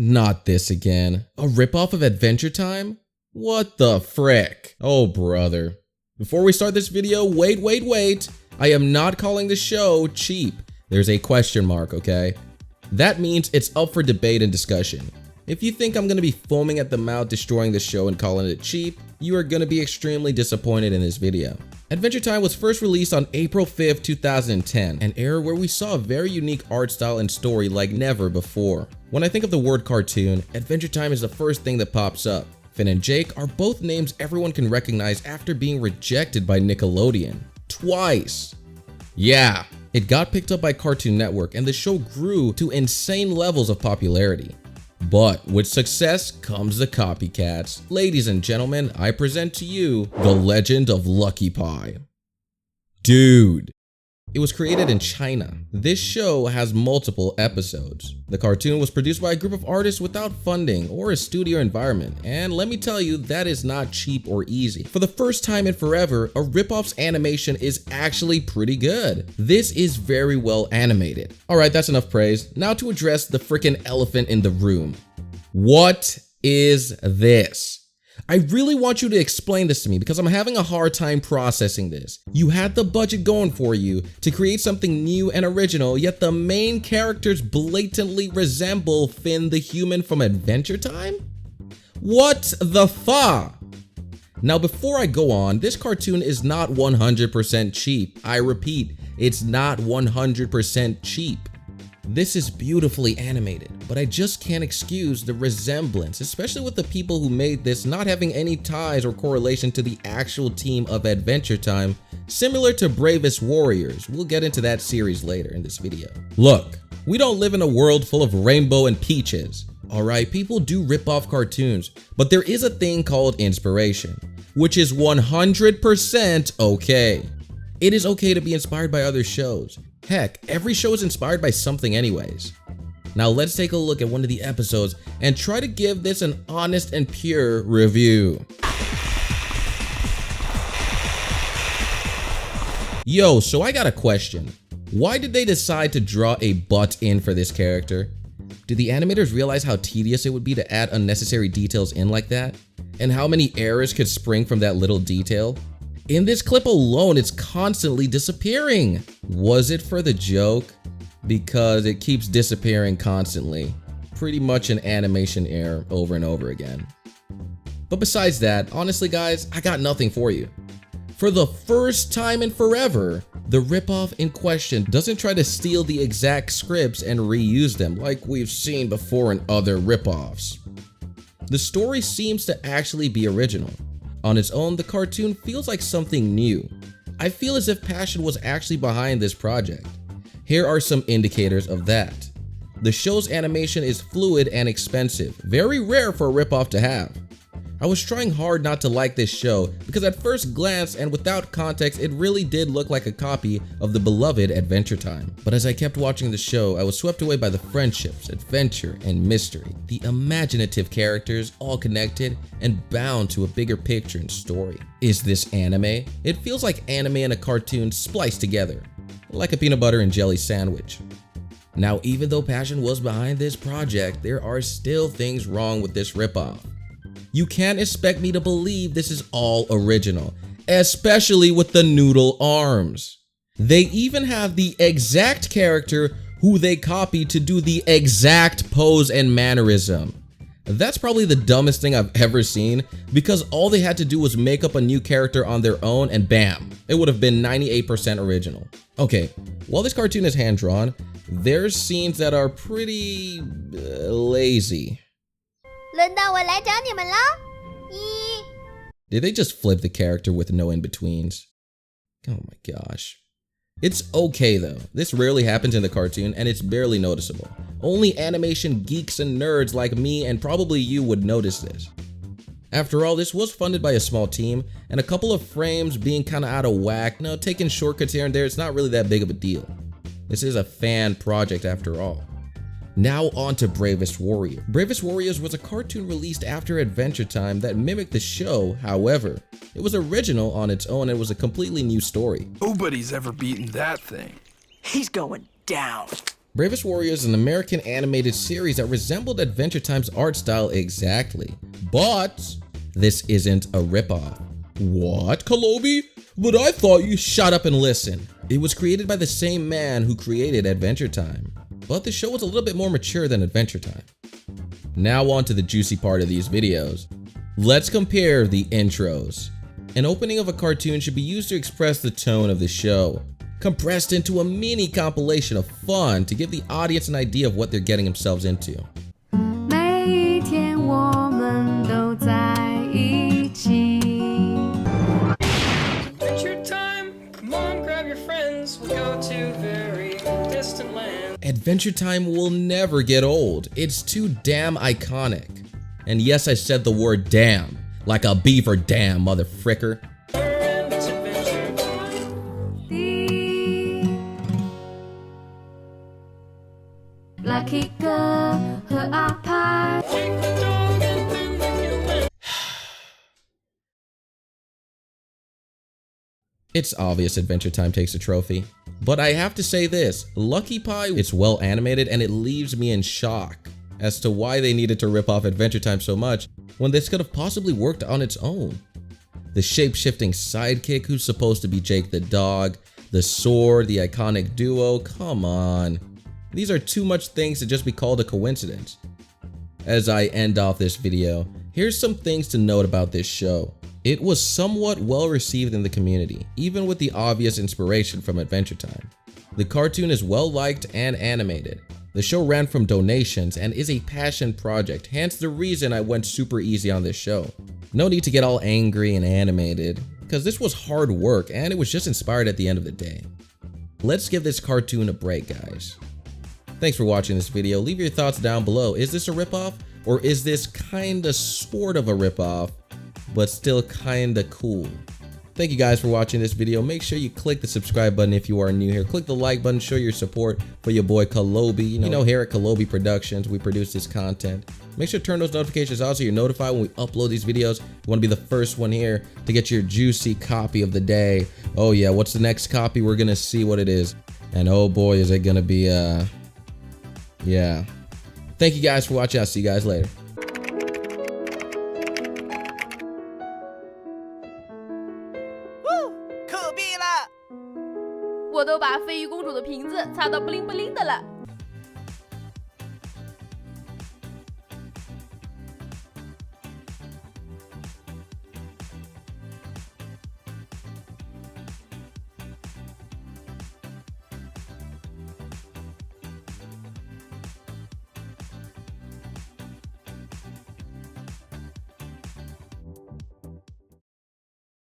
Not this again. A ripoff of Adventure Time? What the frick? Oh brother. Before we start this video, wait. I am not calling the show cheap. There's a question mark, okay? That means it's up for debate and discussion. If you think I'm gonna be foaming at the mouth destroying the show and calling it cheap, you are gonna be extremely disappointed in this video. Adventure Time was first released on April 5th, 2010, an era where we saw a very unique art style and story like never before. When I think of the word cartoon, Adventure Time is the first thing that pops up. Finn and Jake are both names everyone can recognize after being rejected by Nickelodeon. Twice. Yeah, it got picked up by Cartoon Network and the show grew to insane levels of popularity. But with success comes the copycats. Ladies and gentlemen, I present to you The Legend of Lucky Pie. Dude. It was created in China. This show has multiple episodes. The cartoon was produced by a group of artists without funding or a studio environment, and let me tell you, that is not cheap or easy. For the first time in forever, a ripoff's animation is actually pretty good. This is very well animated. Alright, that's enough praise. Now to address the freaking elephant in the room. What is this? I really want you to explain this to me because I'm having a hard time processing this. You had the budget going for you to create something new and original, yet the main characters blatantly resemble Finn the human from Adventure Time? What the fa? Now before I go on, this cartoon is not 100% cheap. I repeat, it's not 100% cheap. This is beautifully animated, but I just can't excuse the resemblance, especially with the people who made this not having any ties or correlation to the actual team of Adventure Time, similar to Bravest Warriors. We'll get into that series later in this video. Look, we don't live in a world full of rainbow and peaches. Alright, people do rip off cartoons, but there is a thing called inspiration, which is 100% okay. It is okay to be inspired by other shows. Heck, every show is inspired by something anyways. Now let's take a look at one of the episodes and try to give this an honest and pure review. Yo, so I got a question. Why did they decide to draw a butt in for this character? Did the animators realize how tedious it would be to add unnecessary details in like that? And how many errors could spring from that little detail? In this clip alone, it's constantly disappearing. Was it for the joke? Because it keeps disappearing constantly. Pretty much an animation error over and over again. But besides that, honestly guys, I got nothing for you. For the first time in forever, the ripoff in question doesn't try to steal the exact scripts and reuse them like we've seen before in other ripoffs. The story seems to actually be original. On its own, the cartoon feels like something new. I feel as if passion was actually behind this project. Here are some indicators of that. The show's animation is fluid and expensive, very rare for a ripoff to have. I was trying hard not to like this show because at first glance and without context, it really did look like a copy of the beloved Adventure Time. But as I kept watching the show, I was swept away by the friendships, adventure, and mystery. The imaginative characters, all connected and bound to a bigger picture and story. Is this anime? It feels like anime and a cartoon spliced together, like a peanut butter and jelly sandwich. Now, even though passion was behind this project, there are still things wrong with this ripoff. You can't expect me to believe this is all original, especially with the noodle arms. They even have the exact character who they copied to do the exact pose and mannerism. That's probably the dumbest thing I've ever seen because all they had to do was make up a new character on their own and bam, it would have been 98% original. Okay, while this cartoon is hand-drawn, there's scenes that are pretty lazy. Did they just flip the character with no in-betweens? Oh my gosh. It's okay though. This rarely happens in the cartoon and it's barely noticeable. Only animation geeks and nerds like me and probably you would notice this. After all, this was funded by a small team and a couple of frames being kinda out of whack. No, taking shortcuts here and there, it's not really that big of a deal. This is a fan project after all. Now on to Bravest Warrior. Bravest Warriors was a cartoon released after Adventure Time that mimicked the show. However, it was original on its own and was a completely new story. Nobody's ever beaten that thing. He's going down. Bravest Warriors is an American animated series that resembled Adventure Time's art style exactly. But this isn't a ripoff. What, Calobi? But I thought you— Shut up and listen. It was created by the same man who created Adventure Time. But the show was a little bit more mature than Adventure Time. Now on to the juicy part of these videos. Let's compare the intros. An opening of a cartoon should be used to express the tone of the show, compressed into a mini compilation of fun to give the audience an idea of what they're getting themselves into. 每一天我们都在一起。 Adventure time, come on, grab your friends, we'll go to very distant land. Adventure Time will never get old. It's too damn iconic. And yes, I said the word damn, like a beaver dam, mother fricker. And it's adventure time. Lucky 哥和阿派。 Take the dog and then the human. It's obvious Adventure Time takes a trophy. But I have to say this, Lucky Pie, it's well animated and it leaves me in shock as to why they needed to rip off Adventure Time so much when this could have possibly worked on its own. The shape-shifting sidekick who's supposed to be Jake the dog, the sword, the iconic duo, come on. These are too much things to just be called a coincidence. As I end off this video, here's some things to note about this show. It was somewhat well received in the community, even with the obvious inspiration from Adventure Time. The cartoon is well liked and animated. The show ran from donations and is a passion project, hence the reason I went super easy on this show. No need to get all angry and animated, because this was hard work and it was just inspired at the end of the day. Let's give this cartoon a break, guys. Thanks for watching this video. Leave your thoughts down below. Is this a ripoff, or is this kinda sort of a ripoff, but still kinda cool? Thank you guys for watching this video. Make sure you click the subscribe button if you are new here. Click the like button, show your support for your boy Calobi. You know, here at Calobi Productions, we produce this content. Make sure to turn those notifications on so you're notified when we upload these videos. You want to be the first one here to get your juicy copy of the day. Oh yeah, what's the next copy? We're gonna see what it is. And oh boy, is it gonna be, yeah. Thank you guys for watching. I'll see you guys later. 可别了！我都把飞鱼公主的瓶子擦到不灵不灵的了。